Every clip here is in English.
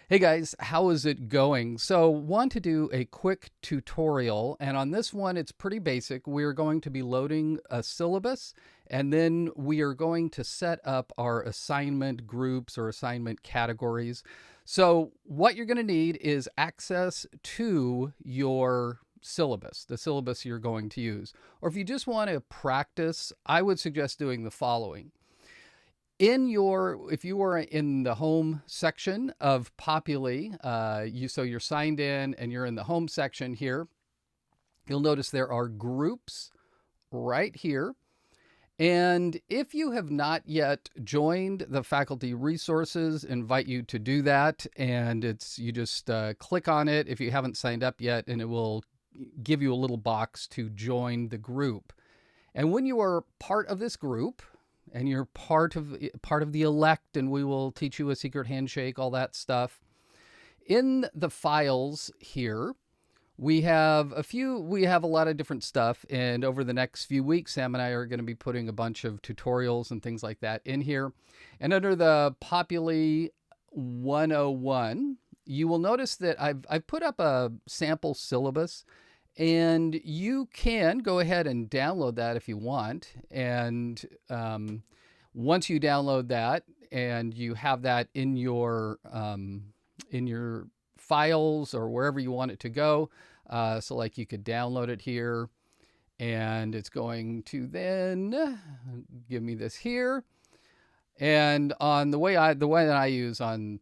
Hey guys, how is it going? So, want to do a quick tutorial, and on this one, it's pretty basic. We're going to be loading a syllabus, and then we are going to set up our assignment groups or assignment categories. So, what you're going to need is access to your syllabus, the syllabus you're going to use. Or if you just want to practice, I would suggest doing the following if you are in the home section of Populi, so you're signed in and you're in the home section here, you'll notice there are groups right here. And if you have not yet joined the faculty resources, invite you to do that. And you just click on it if you haven't signed up yet, and it will give you a little box to join the group. And when you are part of this group, and you're part of the elect, and we will teach you a secret handshake, all that stuff. In the files here, we have a lot of different stuff, and over the next few weeks, Sam and I are going to be putting a bunch of tutorials and things like that in here. And under the Populi 101, you will notice that I've put up a sample syllabus. And you can go ahead and download that if you want. And once you download that and you have that in your files or wherever you want it to go, so like you could download it here, and it's going to then give me this here. And on the way that I use on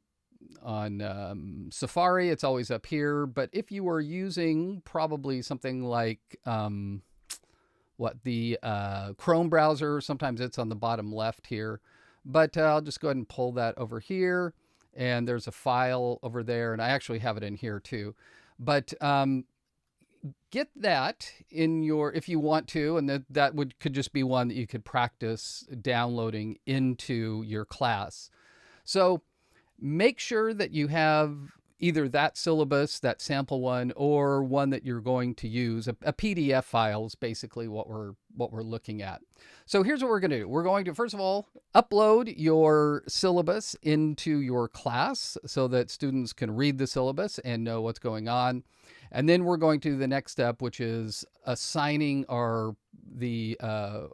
Safari, it's always up here. But if you were using probably something like the Chrome browser, sometimes it's on the bottom left here. But I'll just go ahead and pull that over here. And there's a file over there, and I actually have it in here too. But get that in if you want to, and could just be one that you could practice downloading into your class. So make sure that you have either that syllabus, that sample one, or one that you're going to use. A PDF file is basically what we're looking at. So here's what we're going to do. We're going to, first of all, upload your syllabus into your class so that students can read the syllabus and know what's going on. And then we're going to the next step, which is assigning or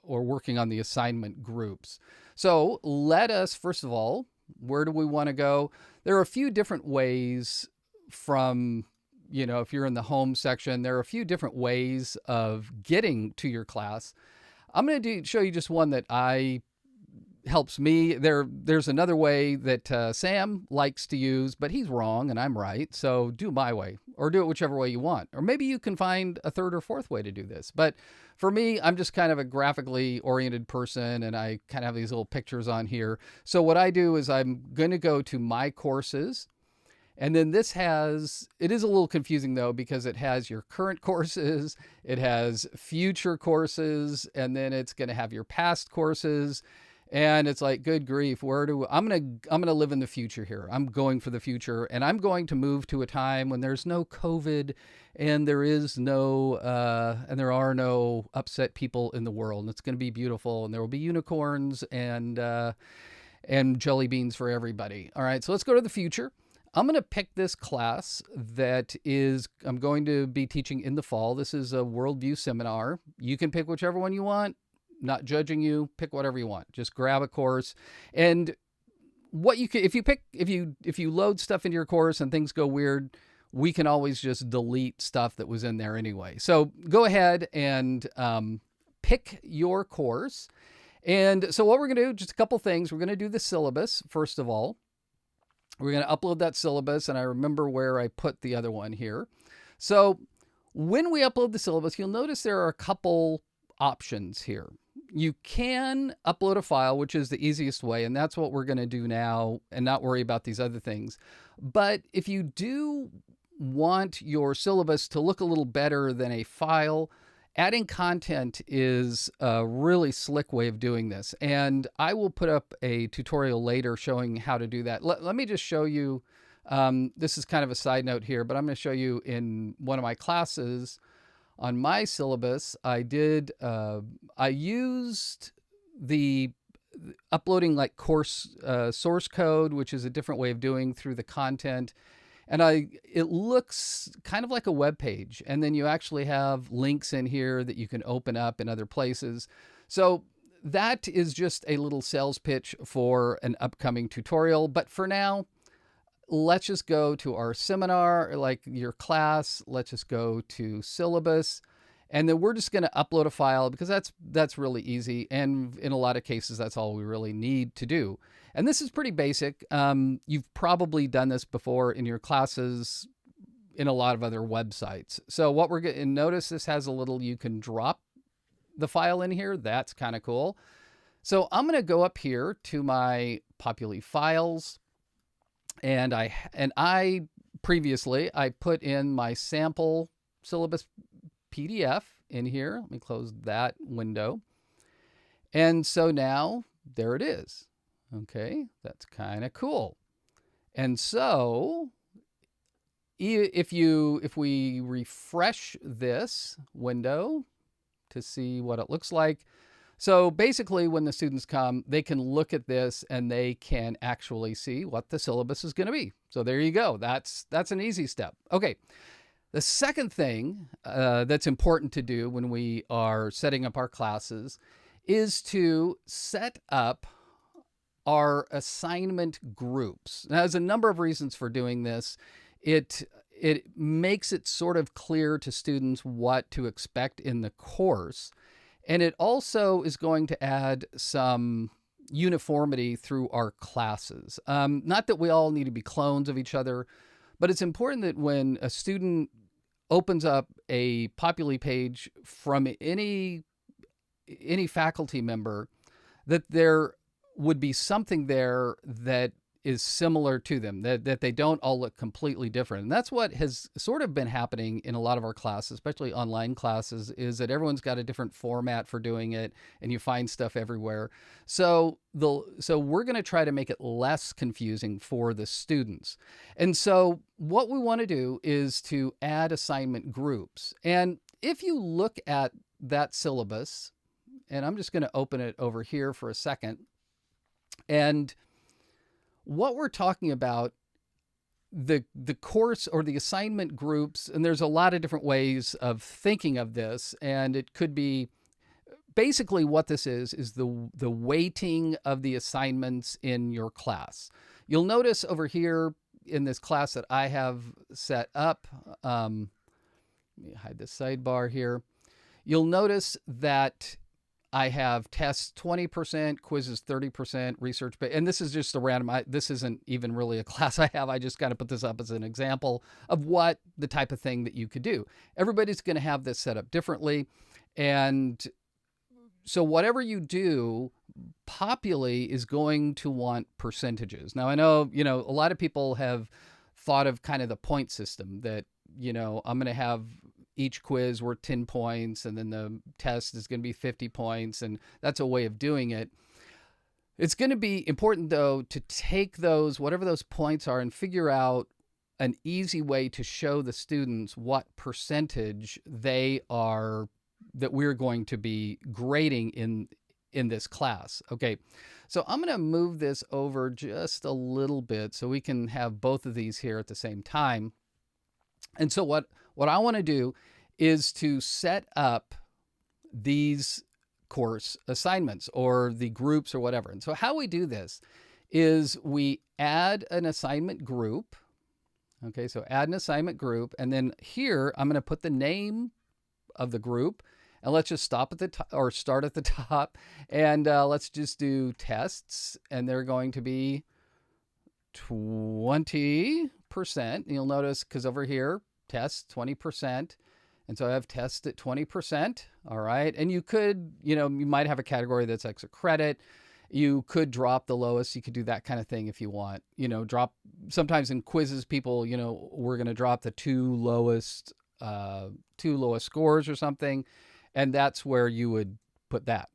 working on the assignment groups. So let us, first of all, where do we want to go? There are a few different ways if you're in the home section, there are a few different ways of getting to your class. I'm going to show you just one that helps me. There's another way that Sam likes to use, but he's wrong and I'm right. So do my way, or do it whichever way you want. Or maybe you can find a third or fourth way to do this. But for me, I'm just kind of a graphically oriented person, and I kind of have these little pictures on here. So what I do is I'm going to go to my courses. And then it is a little confusing though, because it has your current courses, it has future courses, and then it's going to have your past courses. And it's like, good grief, I'm going to live in the future here. I'm going for the future, and I'm going to move to a time when there's no COVID and there are no upset people in the world. And it's going to be beautiful, and there will be unicorns and jelly beans for everybody. All right. So let's go to the future. I'm going to pick this class I'm going to be teaching in the fall. This is a worldview seminar. You can pick whichever one you want. Not judging you, pick whatever you want. Just grab a course. And if you load stuff into your course and things go weird, we can always just delete stuff that was in there anyway. So go ahead and pick your course. And so what we're going to do, just a couple things. We're going to do the syllabus, first of all. We're going to upload that syllabus, and I remember where I put the other one here. So when we upload the syllabus, you'll notice there are a couple options here. You can upload a file, which is the easiest way, and that's what we're going to do now, and not worry about these other things. But if you do want your syllabus to look a little better than a file, adding content is a really slick way of doing this. And I will put up a tutorial later showing how to do that. Let me just show you. This is kind of a side note here, but I'm going to show you in one of my classes. On my syllabus, I used the uploading like course source code, which is a different way of doing through the content. And it looks kind of like a web page. And then you actually have links in here that you can open up in other places. So that is just a little sales pitch for an upcoming tutorial. But for now, let's just go to our seminar, like your class. Let's just go to Syllabus. And then we're just going to upload a file because that's really easy. And in a lot of cases, that's all we really need to do. And this is pretty basic. You've probably done this before in your classes in a lot of other websites. So what we're going to notice, this has a little, you can drop the file in here. That's kind of cool. So I'm going to go up here to my Populi files. And I previously put in my sample syllabus PDF in here. Let me close that window. And so now there it is. Okay, that's kind of cool. And so if we refresh this window to see what it looks like. So basically when the students come, they can look at this and they can actually see what the syllabus is going to be. So there you go. That's an easy step. Okay. The second thing that's important to do when we are setting up our classes is to set up our assignment groups. Now, there's a number of reasons for doing this. It makes it sort of clear to students what to expect in the course. And it also is going to add some uniformity through our classes. Not that we all need to be clones of each other, but it's important that when a student opens up a Populi page from any faculty member, that there would be something there that is similar to them, that they don't all look completely different. And that's what has sort of been happening in a lot of our classes, especially online classes, is that everyone's got a different format for doing it and you find stuff everywhere. So we're going to try to make it less confusing for the students. And so what we want to do is to add assignment groups. And if you look at that syllabus, and I'm just going to open it over here for a second, and what we're talking about, the course or the assignment groups, and there's a lot of different ways of thinking of this, and it could be basically what this is the weighting of the assignments in your class. You'll notice over here in this class that I have set up, let me hide this sidebar here. You'll notice that I have tests 20%, quizzes 30%, research, and this is just a random, this isn't even really a class I have. I just got to put this up as an example of what the type of thing that you could do. Everybody's going to have this set up differently. And so whatever you do, Populi is going to want percentages. Now I know, a lot of people have thought of kind of the point system that, I'm going to have each quiz worth 10 points, and then the test is going to be 50 points, and that's a way of doing it. It's going to be important, though, to take those, whatever those points are, and figure out an easy way to show the students what percentage they are, that we're going to be grading in this class. Okay, so I'm going to move this over just a little bit so we can have both of these here at the same time. And so what I want to do is to set up these course assignments or the groups or whatever. And so how we do this is we add an assignment group. Okay, so add an assignment group. And then here, I'm going to put the name of the group. And let's just stop at the top, or start at the top. And let's just do tests. And they're going to be 20%. You'll notice, because over here, tests 20%. And so I have tests at 20%. All right. And you could, you might have a category that's extra credit. You could drop the lowest. You could do that kind of thing if you want. Drop, sometimes in quizzes, people, we're going to drop the two lowest scores or something. And that's where you would put that.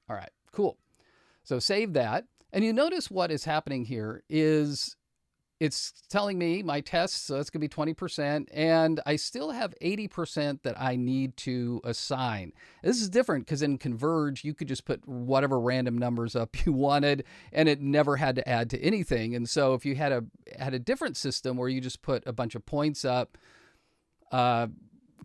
All right, cool. So save that. And you notice what is happening here is it's telling me my test, so that's going to be 20%, and I still have 80% that I need to assign. This is different because in Converge, you could just put whatever random numbers up you wanted, and it never had to add to anything. And so if you had a different system where you just put a bunch of points up,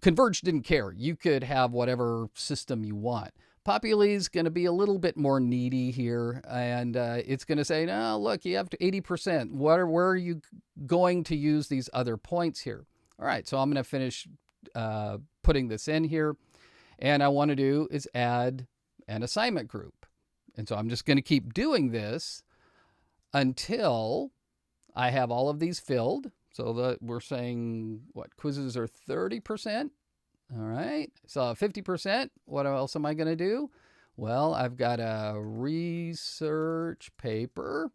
Converge didn't care. You could have whatever system you want. Populi is going to be a little bit more needy here, and it's going to say, no, look, you have to 80%. Where are you going to use these other points here? All right, so I'm going to finish putting this in here, and I want to do is add an assignment group. And so I'm just going to keep doing this until I have all of these filled. So we're saying, what, quizzes are 30%? All right, so 50%, what else am I going to do? Well, I've got a research paper.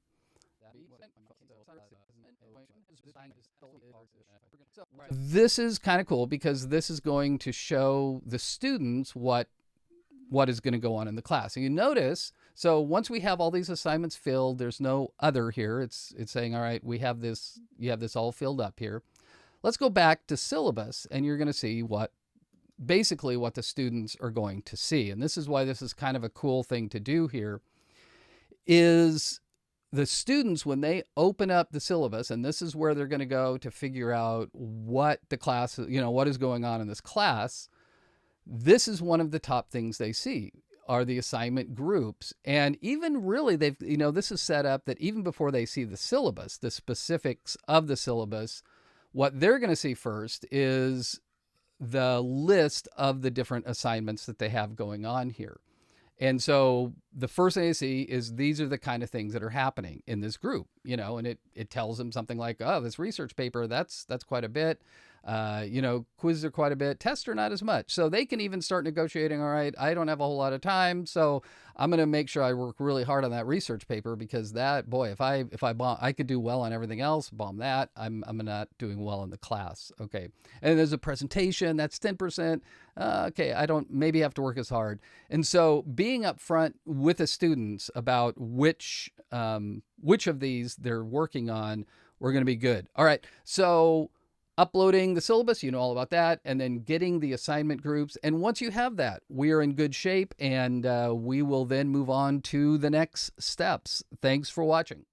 This is kind of cool because this is going to show the students what is going to go on in the class. And you notice, so once we have all these assignments filled, there's no other here. It's saying, all right, we have this, you have this all filled up here. Let's go back to syllabus, and you're going to see basically what the students are going to see. And this is why this is kind of a cool thing to do here, is the students, when they open up the syllabus, and this is where they're going to go to figure out what the class, what is going on in this class, this is one of the top things they see are the assignment groups. And even really this is set up that even before they see the syllabus, the specifics of the syllabus, what they're going to see first is the list of the different assignments that they have going on here. And so the first thing they see is these are the kind of things that are happening in this group, and it tells them something like, oh, this research paper, that's quite a bit. Quizzes are quite a bit, tests are not as much. So they can even start negotiating, all right, I don't have a whole lot of time, so I'm going to make sure I work really hard on that research paper, because that, boy, if I bomb, I could do well on everything else, bomb that, I'm not doing well in the class. Okay. And there's a presentation, that's 10%. Okay, I don't maybe have to work as hard. And so being upfront with the students about which of these they're working on, we're going to be good. All right. So uploading the syllabus, you know all about that, and then getting the assignment groups. And once you have that, we are in good shape, and we will then move on to the next steps. Thanks for watching.